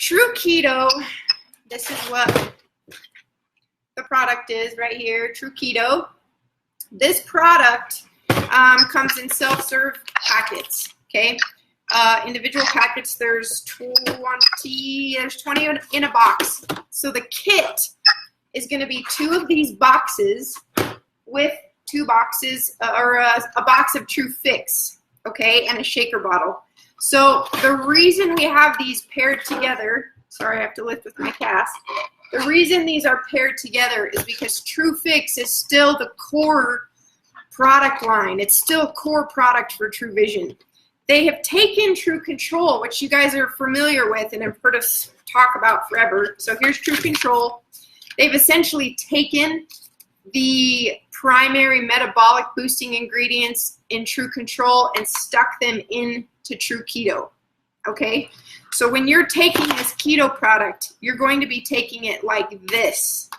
Tru Keto, this is what the product is right here, Tru Keto. This product comes in self-serve packets, okay? Individual packets, there's 20 in a box. So the kit is going to be 2 of these boxes with 2 boxes, or a box of Tru Fix, okay, and a shaker bottle. So the reason we have these paired together, sorry, I have to lift with my cast. The reason these are paired together is because Tru Fix is still the core product line. It's still a core product for Tru Vision. They have taken Tru Control, which you guys are familiar with and have heard us talk about forever. So here's Tru Control. They've essentially taken the primary metabolic boosting ingredients in Tru Control and stuck them into Tru Keto, okay? So when you're taking this keto product, you're going to be taking it like this.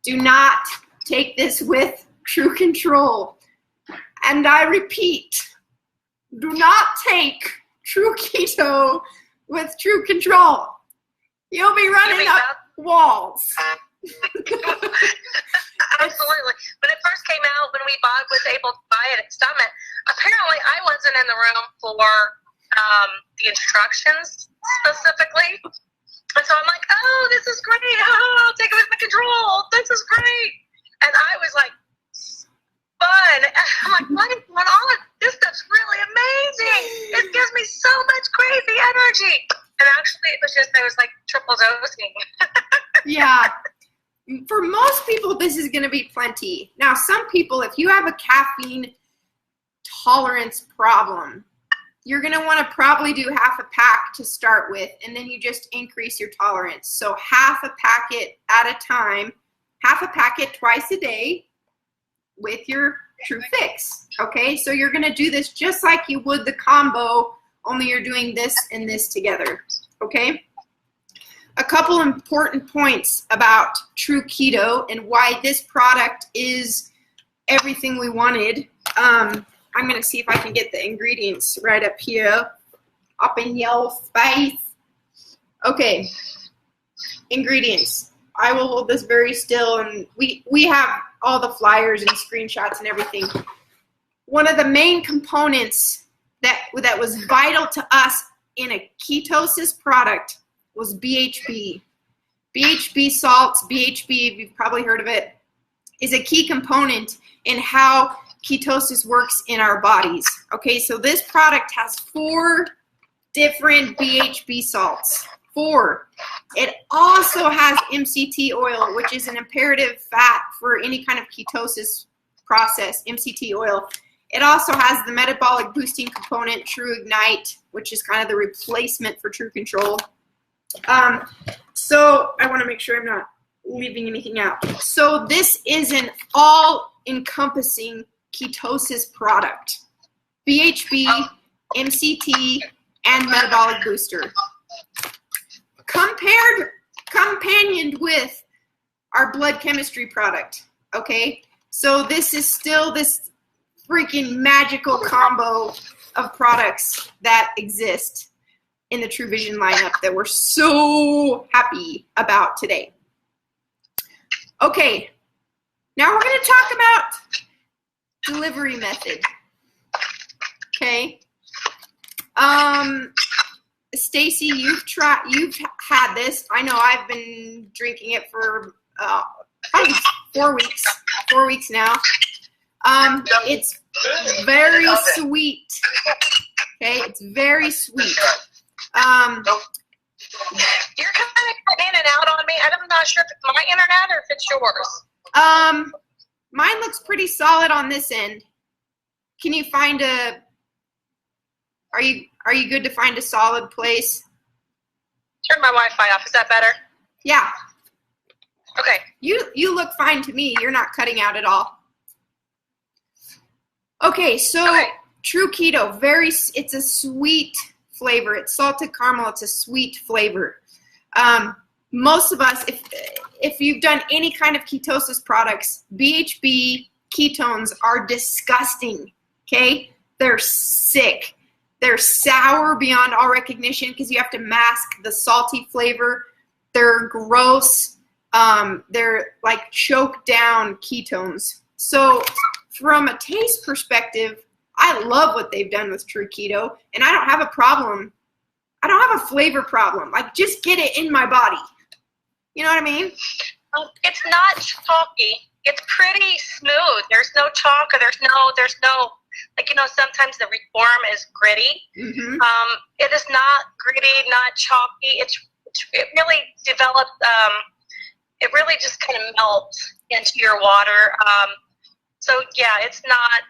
Do not take this with Tru Control. And I repeat, do not take Tru Keto with Tru Control. You'll be running up walls. Absolutely. When it first came out, when we was able to buy it at Summit, apparently I wasn't in the room for the instructions specifically. And so I'm like, oh, this is great. Oh, I'll take it with my control. This is great. And I was like, fun. I'm like, what is going on? This stuff's really amazing. It gives me so much crazy energy. And actually, it was just, I was like triple dosing. Yeah. For most people, this is going to be plenty. Now, some people, if you have a caffeine tolerance problem, you're going to want to probably do half a pack to start with, and then you just increase your tolerance. So half a packet at a time, half a packet twice a day with your Tru Fix, okay? So you're going to do this just like you would the combo, only you're doing this and this together, okay? A couple important points about Tru Keto and why this product is everything we wanted. I'm going to see if I can get the ingredients right up here, up in yellow space. Okay, ingredients. I will hold this very still, and we have all the flyers and screenshots and everything. One of the main components that was vital to us in a ketosis product was BHB. BHB salts, BHB, you've probably heard of it, is a key component in how ketosis works in our bodies. Okay, so this product has 4 different BHB salts. 4. It also has MCT oil, which is an imperative fat for any kind of ketosis process, MCT oil. It also has the metabolic boosting component, Tru Ignite, which is kind of the replacement for Tru Control. So I want to make sure I'm not leaving anything out. So this is an all-encompassing ketosis product. BHB, MCT, and metabolic booster. Companioned with our blood chemistry product, okay? So this is still this freaking magical combo of products that exist in the Tru Vision lineup that we're so happy about today. Okay, now we're going to talk about delivery method. Okay. Stacy, you've had this. I know I've been drinking it for probably 4 weeks. 4 weeks now. It's very sweet. Okay, it's very sweet. You're kind of cutting in and out on me. I'm not sure if it's my internet or if it's yours. Mine looks pretty solid on this end. Can you find a? Are you good to find a solid place? Turn my Wi-Fi off. Is that better? Yeah. Okay. You look fine to me. You're not cutting out at all. Okay, so okay. Tru Keto, it's a sweet flavor. It's salted caramel. It's a sweet flavor. Most of us, if you've done any kind of ketosis products, BHB ketones are disgusting. Okay, they're sick. They're sour beyond all recognition because you have to mask the salty flavor. They're gross. They're like choked down ketones. So from a taste perspective, I love what they've done with Tru Keto, and I don't have a problem. I don't have a flavor problem. Like, just get it in my body. You know what I mean? It's not chalky. It's pretty smooth. There's no chalk, or there's no, like, sometimes the reform is gritty. Mm-hmm. It is not gritty, not chalky. It really developed, it really just kind of melts into your water. So yeah, it's not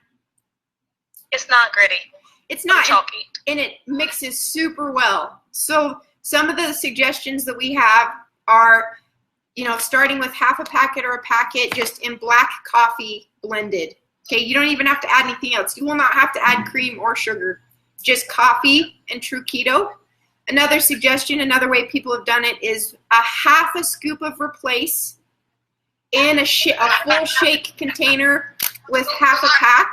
gritty. It's not chalky. And it mixes super well. So some of the suggestions that we have are, starting with half a packet or a packet just in black coffee blended. Okay, you don't even have to add anything else. You will not have to add cream or sugar. Just coffee and Tru Keto. Another suggestion, another way people have done it is a half a scoop of Replace in a full shake container with half a pack.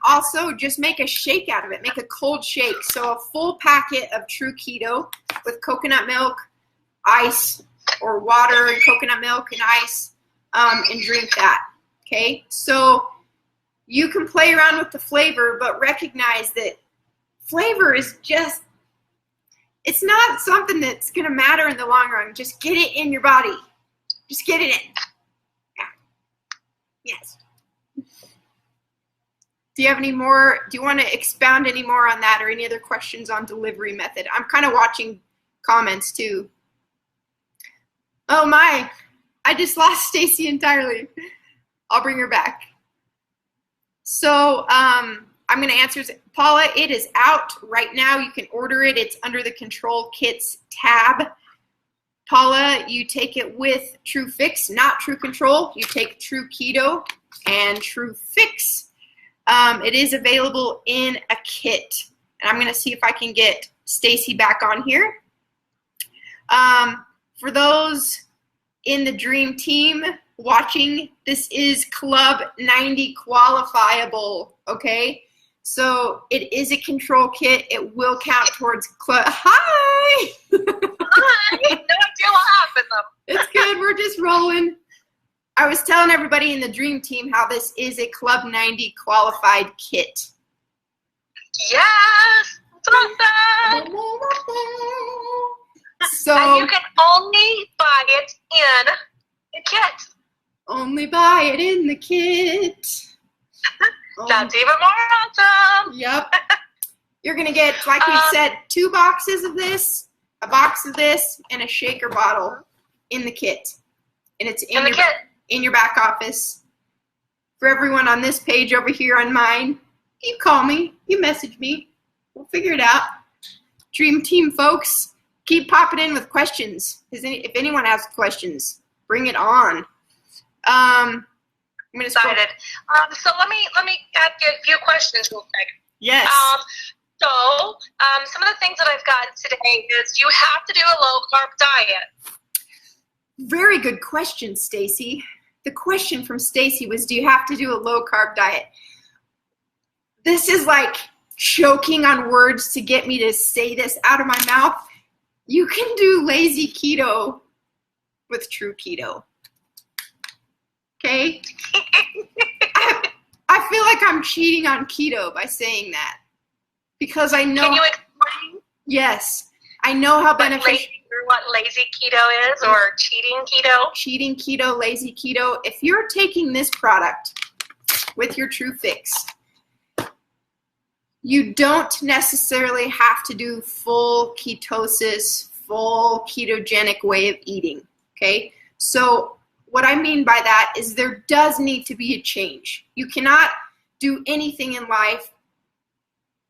Also, just make a shake out of it. Make a cold shake. So a full packet of Tru Keto with coconut milk, ice, or water and coconut milk and ice, and drink that. Okay? So you can play around with the flavor, but recognize that flavor is just, it's not something that's going to matter in the long run. Just get it in your body. Just get it in. Yeah. Yes. Do you have any more? Do you want to expound any more on that, or any other questions on delivery method? I'm kind of watching comments too. Oh my, I just lost Stacy entirely. I'll bring her back. So I'm going to answer. Paula, it is out right now. You can order it. It's under the Control Kits tab. Paula, you take it with Tru Fix, not Tru Control. You take Tru Keto and Tru Fix. It is available in a kit. And I'm going to see if I can get Stacy back on here. For those in the Dream Team watching, this is Club 90 qualifiable, okay? So it is a control kit. It will count towards Club. Hi! Hi! No idea what happened, though. It's good. We're just rolling. I was telling everybody in the Dream Team how this is a Club 90 qualified kit. Yes! Awesome! So, and you can only buy it in the kit. Only buy it in the kit. That's even more awesome. Yep. You're going to get, like we said, 2 boxes of this, a box of this, and a shaker bottle in the kit. And it's in your kit. In your back office. For everyone on this page over here on mine, you call me, you message me, we'll figure it out. Dream Team folks, keep popping in with questions. If anyone has questions, bring it on. I'm gonna excited. So let me ask you a few questions real quick. Yes. So some of the things that I've got today is you have to do a low carb diet. Very good question, Stacy. The question from Stacy was, do you have to do a low carb diet? This is like choking on words to get me to say this out of my mouth. You can do lazy keto with Tru Keto. Okay? I feel like I'm cheating on keto by saying that. Because I know. Can you explain? Yes. I know how beneficial. What lazy keto is, or cheating keto? Cheating keto, lazy keto. If you're taking this product with your Tru Fix, you don't necessarily have to do full ketosis, full ketogenic way of eating, okay? So what I mean by that is there does need to be a change. You cannot do anything in life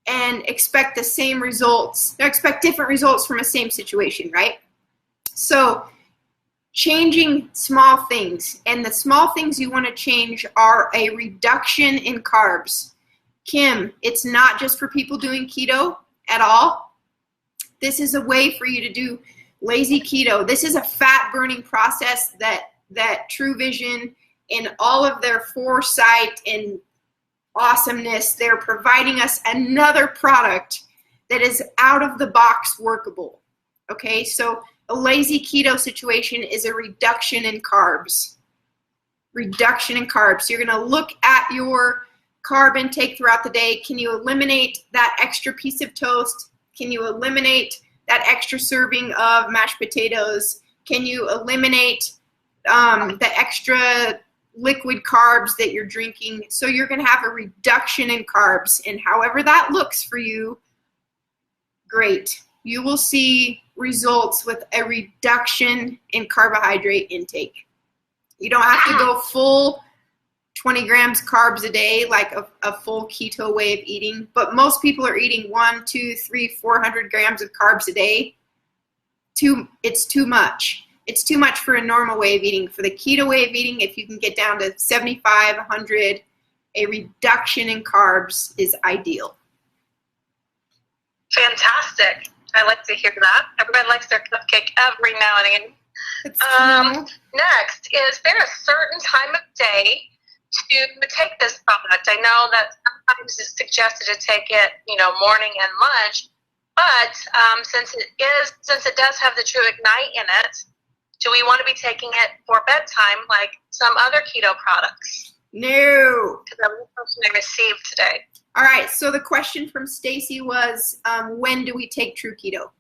and expect the same results, or expect different results from a same situation, right? So changing small things, and the small things you want to change are a reduction in carbs. Kim, it's not just for people doing keto at all. This is a way for you to do lazy keto. This is a fat burning process that True Vision and all of their foresight and awesomeness. They're providing us another product that is out of the box workable. Okay, so a lazy keto situation is a reduction in carbs. Reduction in carbs. You're going to look at your carb intake throughout the day. Can you eliminate that extra piece of toast? Can you eliminate that extra serving of mashed potatoes? Can you eliminate the extra liquid carbs that you're drinking? So you're going to have a reduction in carbs, and however that looks for you, great. You will see results with a reduction in carbohydrate intake. You don't have to go full 20 grams carbs a day like a full keto way of eating, but most people are eating 100, 200, 300, 400 grams of carbs a day. It's too much. It's too much for a normal way of eating. For the keto way of eating, if you can get down to 75, 100, a reduction in carbs is ideal. Fantastic. I like to hear that. Everybody likes their cupcake every now and again. Next, is there a certain time of day to take this product? I know that sometimes it's suggested to take it, morning and lunch, but since it does have the Tru Ignite in it, do we want to be taking it for bedtime like some other keto products? No. Because that was the question I received today. All right, so the question from Stacy was, when do we take Tru Keto?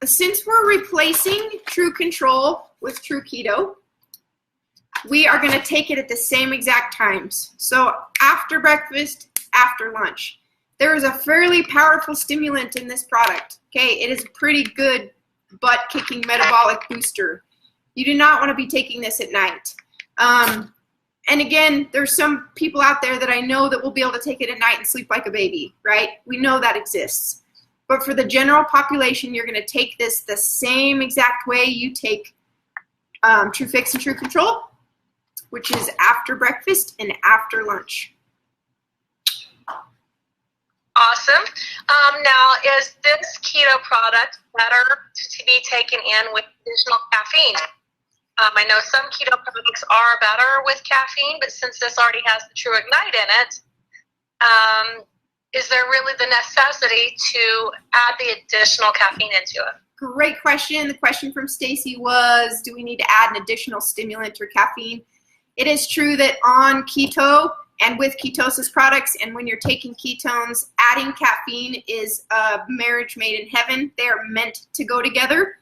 Since we're replacing Tru Control with Tru Keto, we are going to take it at the same exact times. So after breakfast, after lunch. There is a fairly powerful stimulant in this product. Okay, it is a pretty good butt-kicking metabolic booster. You do not want to be taking this at night. And again, there's some people out there that I know that will be able to take it at night and sleep like a baby, right? We know that exists. But for the general population, you're going to take this the same exact way you take Tru Fix and Tru Control, which is after breakfast and after lunch. Awesome. Now, is this keto product better to be taken in with additional caffeine? I know some keto products are better with caffeine, but since this already has the Tru Ignite in it, is there really the necessity to add the additional caffeine into it? Great question. The question from Stacy was, do we need to add an additional stimulant or caffeine? It is true that on keto and with ketosis products, and when you're taking ketones, adding caffeine is a marriage made in heaven. They are meant to go together.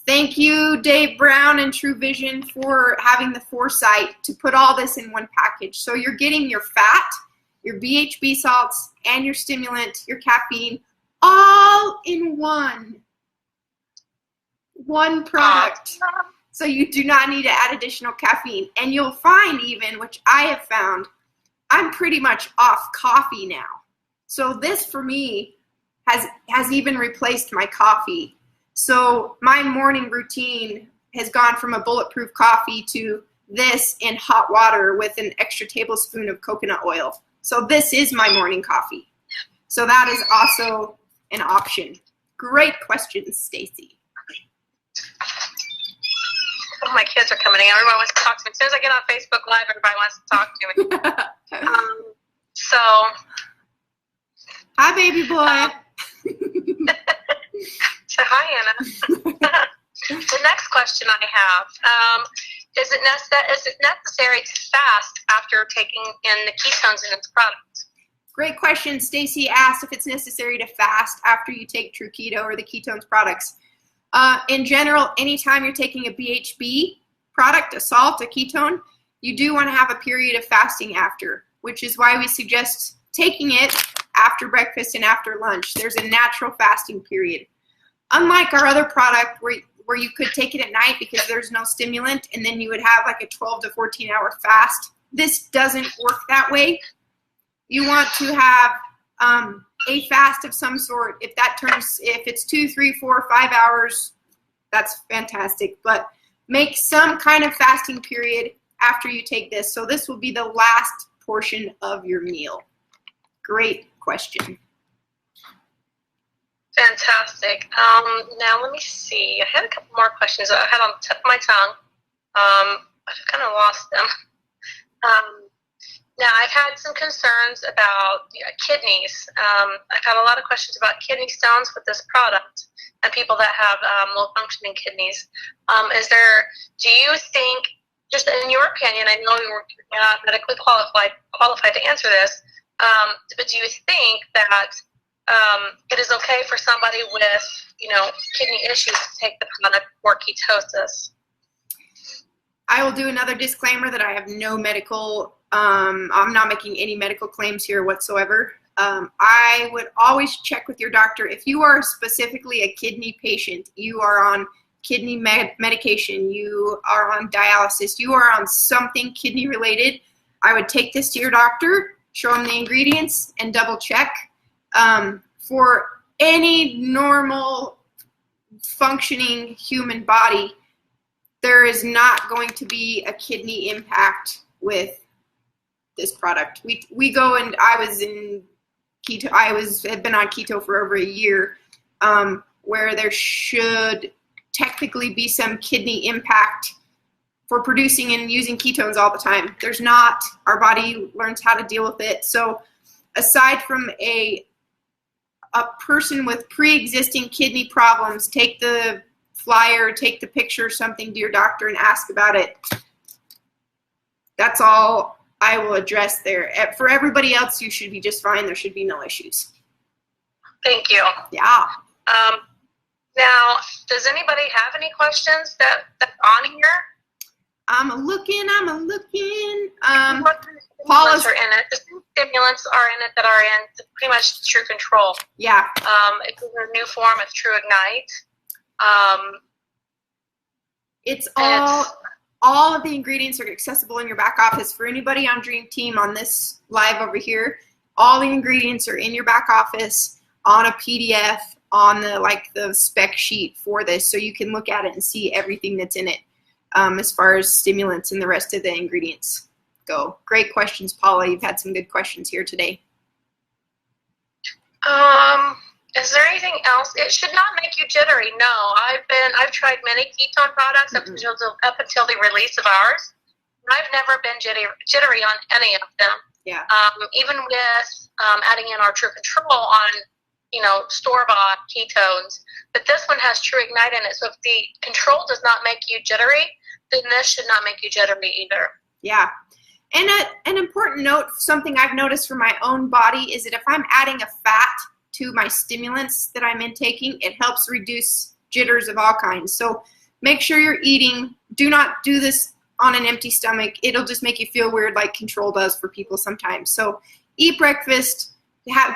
Thank you, Dave Brown and True Vision, for having the foresight to put all this in one package. So you're getting your fat, your BHB salts, and your stimulant, your caffeine, all in one product. So you do not need to add additional caffeine. And you'll find even, which I have found, I'm pretty much off coffee now. So this for me has even replaced my coffee. So my morning routine has gone from a bulletproof coffee to this in hot water with an extra tablespoon of coconut oil. So this is my morning coffee. So that is also an option. Great question, Stacy. Oh, my kids are coming in. Everyone wants to talk to me. As soon as I get on Facebook Live, everybody wants to talk to me. Hi, baby boy. So hi, Anna. The next question I have, is it necessary to fast after taking in the ketones in its product? Great question. Stacy asked if it's necessary to fast after you take Tru Keto or the ketones products. In general, anytime you're taking a BHB product, a salt, a ketone, you do want to have a period of fasting after, which is why we suggest taking it after breakfast and after lunch. There's a natural fasting period. Unlike our other product where you could take it at night because there's no stimulant and then you would have like a 12 to 14 hour fast, this doesn't work that way. You want to have a fast of some sort. If it's 2, 3, 4, 5 hours, that's fantastic. But make some kind of fasting period after you take this. So this will be the last portion of your meal. Great question. Fantastic. Now let me see. I had a couple more questions that I had on the tip of my tongue. I've kind of lost them. Now, I've had some concerns about kidneys. I've had a lot of questions about kidney stones with this product and people that have low-functioning kidneys. Do you think, just in your opinion, I know you're not medically qualified to answer this, but do you think that it is okay for somebody with, kidney issues to take the product for ketosis? I will do another disclaimer that I have no medical, I'm not making any medical claims here whatsoever. I would always check with your doctor. If you are specifically a kidney patient, you are on kidney medication, you are on dialysis, you are on something kidney related, I would take this to your doctor, show them the ingredients, and double check. For any normal functioning human body, there is not going to be a kidney impact with this product. We go, and I was in keto. Had been on keto for over a year, where there should technically be some kidney impact for producing and using ketones all the time. There's not. Our body learns how to deal with it. So aside from a person with pre-existing kidney problems, take the flyer, take the picture, something to your doctor and ask about it. That's all I will address there. For everybody else, you should be just fine. There should be no issues. Thank you. Yeah. Now, does anybody have any questions that's on here? I'm looking. Paula's are in it. The stimulants are in it that are in pretty much Tru Control. Yeah. It's in a new form of Tru Ignite. It's all of the ingredients are accessible in your back office. For anybody on Dream Team on this live over here, all the ingredients are in your back office on a PDF on the spec sheet for this, so you can look at it and see everything that's in it, as far as stimulants and the rest of the ingredients go. Great questions, Paula. You've had some good questions here today. Is there anything else? It should not make you jittery. No, I've tried many ketone products up until the release of ours. I've never been jittery on any of them. Yeah. Even with adding in our Tru Control on, store-bought ketones, but this one has Tru Ignite in it. So if the control does not make you jittery, then this should not make you jittery either. Yeah. And an important note, something I've noticed for my own body, is that if I'm adding a fat to my stimulants that I'm intaking, it helps reduce jitters of all kinds. So make sure you're eating. Do not do this on an empty stomach. It'll just make you feel weird, like control does for people sometimes. So eat breakfast,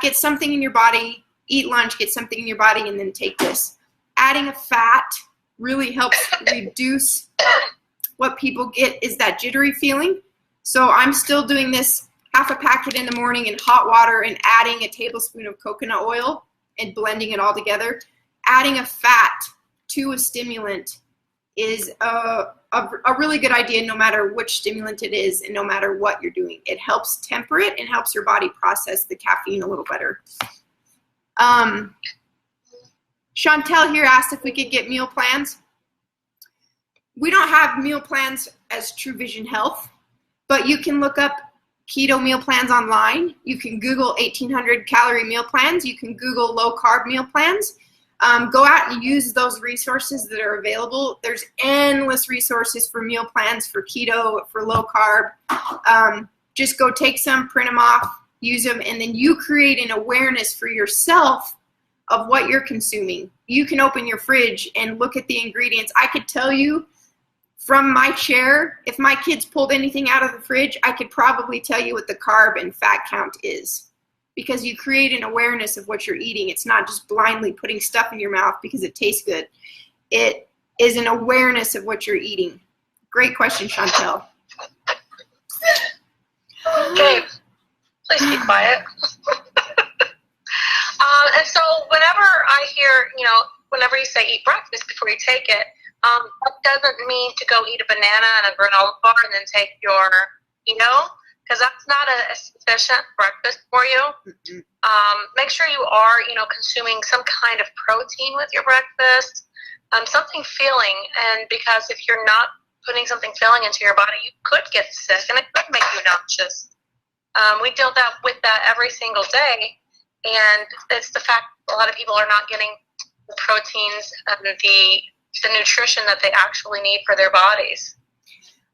get something in your body, eat lunch, get something in your body, and then take this. Adding a fat really helps reduce what people get is that jittery feeling. So I'm still doing this half a packet in the morning in hot water and adding a tablespoon of coconut oil and blending it all together. Adding a fat to a stimulant is a really good idea, no matter which stimulant it is and no matter what you're doing. It helps temper it and helps your body process the caffeine a little better. Chantel here asked if we could get meal plans. We don't have meal plans as True Vision Health, but you can look up keto meal plans online. You can Google 1,800 calorie meal plans. You can Google low carb meal plans. Go out and use those resources that are available. There's endless resources for meal plans, for keto, for low carb. Just go take some, print them off, use them, and then you create an awareness for yourself of what you're consuming. You can open your fridge and look at the ingredients. I could tell you from my chair, if my kids pulled anything out of the fridge, I could probably tell you what the carb and fat count is, because you create an awareness of what you're eating. It's not just blindly putting stuff in your mouth because it tastes good. It is an awareness of what you're eating. Great question, Chantel. Okay, please be quiet. And so whenever I hear, whenever you say eat breakfast before you take it, that doesn't mean to go eat a banana and a granola bar and then take your, because that's not a sufficient breakfast for you. Make sure you are, consuming some kind of protein with your breakfast, something filling. And because if you're not putting something filling into your body, you could get sick and it could make you nauseous. We deal with that every single day, and it's the fact a lot of people are not getting the proteins and the nutrition that they actually need for their bodies.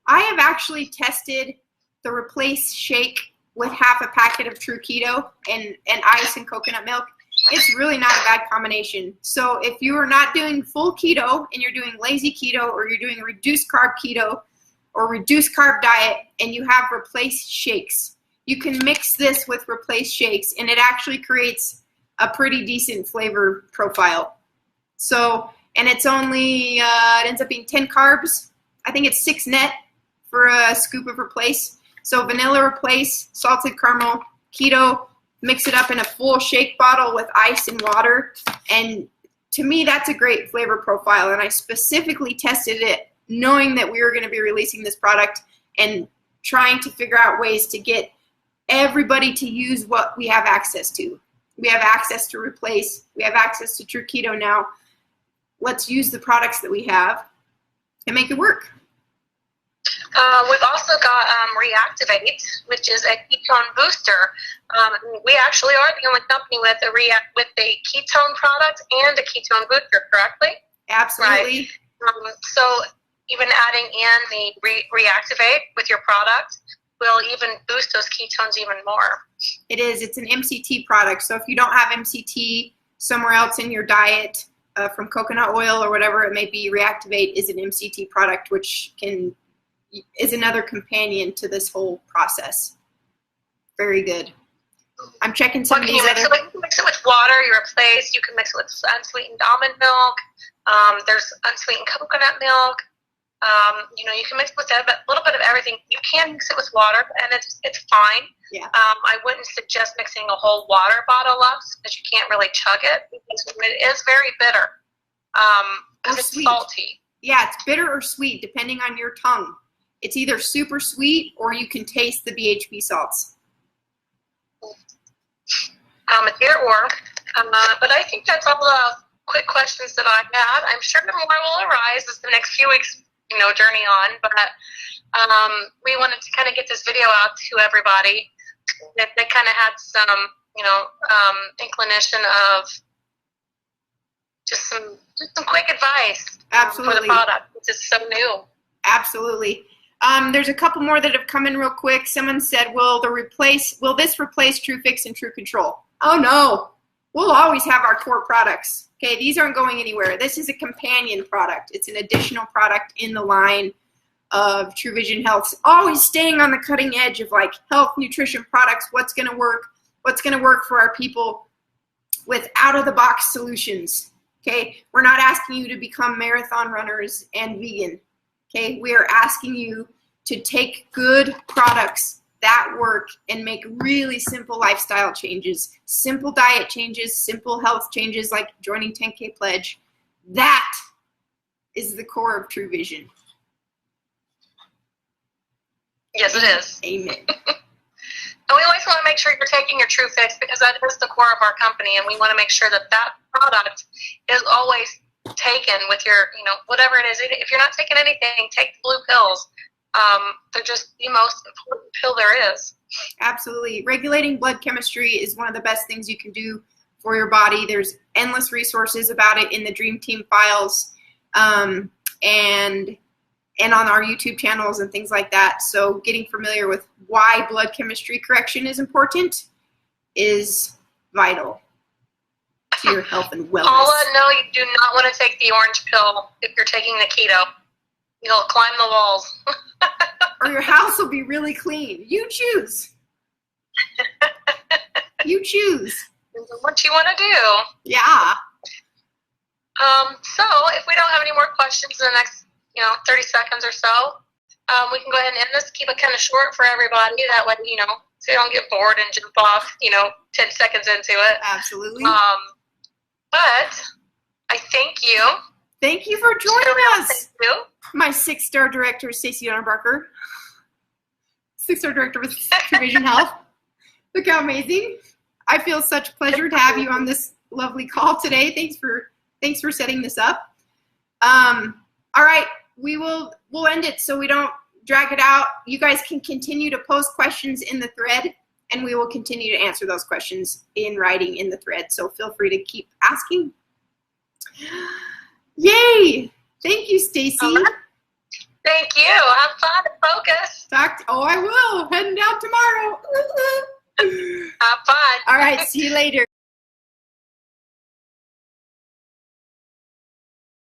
I have actually tested the Replace shake with half a packet of Tru Keto and ice and coconut milk. It's really not a bad combination. So if you are not doing full keto and you're doing lazy keto, or you're doing reduced carb keto or reduced carb diet, and you have Replace shakes, you can mix this with Replace shakes, and it actually creates a pretty decent flavor profile. So, and it's only, it ends up being 10 carbs. I think it's 6 net for a scoop of Replace. So vanilla Replace, salted caramel, keto, mix it up in a full shake bottle with ice and water. And to me, that's a great flavor profile. And I specifically tested it knowing that we were going to be releasing this product and trying to figure out ways to get everybody to use what we have access to. We have access to Replace. We have access to Tru Keto now. Let's use the products that we have and make it work. We've also got Reactivate, which is a ketone booster. We actually are the only company with a ketone product and a ketone booster, correctly? Absolutely. Right. So even adding in the Reactivate with your product will even boost those ketones even more. It is. It's an MCT product. So if you don't have MCT somewhere else in your diet, from coconut oil or whatever it may be, Reactivate is an MCT product, which is another companion to this whole process. Very good. I'm checking some of these other. You can mix it with water, you Replace. You can mix it with unsweetened almond milk. There's unsweetened coconut milk. You can mix it with a little bit of everything. You can mix it with water, and it's fine. Yeah. I wouldn't suggest mixing a whole water bottle up because you can't really chug it, because it is very bitter. Because it's salty. Yeah, it's bitter or sweet depending on your tongue. It's either super sweet or you can taste the BHB salts. It's either or. But I think that's all the quick questions that I had. I'm sure more will arise as the next few weeks, journey on. But we wanted to kind of get this video out to everybody that they kind of had some, inclination of just some quick advice. Absolutely. For the product, which is so new. Absolutely. There's a couple more that have come in real quick. Someone said, will this replace Tru Fix and Tru Control? Oh no, we'll always have our core products. Okay, these aren't going anywhere. This is a companion product. It's an additional product in the line of True Vision Health. Always staying on the cutting edge of health, nutrition products, what's going to work for our people with out-of-the-box solutions. Okay, we're not asking you to become marathon runners and vegan. Okay, we are asking you to take good products that work and make really simple lifestyle changes, simple diet changes, simple health changes like joining 10K Pledge. That is the core of True Vision. Yes, it is. Amen. And we always want to make sure you're taking your True Fix, because that is the core of our company, and we want to make sure that product is always taken with your, whatever it is. If you're not taking anything, take the blue pills. They're just the most important pill there is. Absolutely. Regulating blood chemistry is one of the best things you can do for your body. There's endless resources about it in the Dream Team files, and on our YouTube channels and things like that. So getting familiar with why blood chemistry correction is important is vital to your health and wellness. Paula, no, you do not want to take the orange pill if you're taking the keto. You'll climb the walls. Or your house will be really clean. You choose. You choose. What you want to do. Yeah. So if we don't have any more questions in the next 30 seconds or so, we can go ahead and end this. Keep it kind of short for everybody. That way, so you don't get bored and jump off, 10 seconds into it. Absolutely. But I thank you. Thank you for joining us. Thank you. My 6-star director, Stacey Donnerbarker. 6-star director with True Vision Health. Look how amazing. I feel such pleasure to have you on this lovely call today. Thanks for setting this up. All right. we'll end it so we don't drag it out. You guys can continue to post questions in the thread, and we will continue to answer those questions in writing in the thread. So feel free to keep asking. Yay! Thank you, Stacy. Thank you. Have fun. Focus. I will. Heading out tomorrow. Have fun. All right. See you later.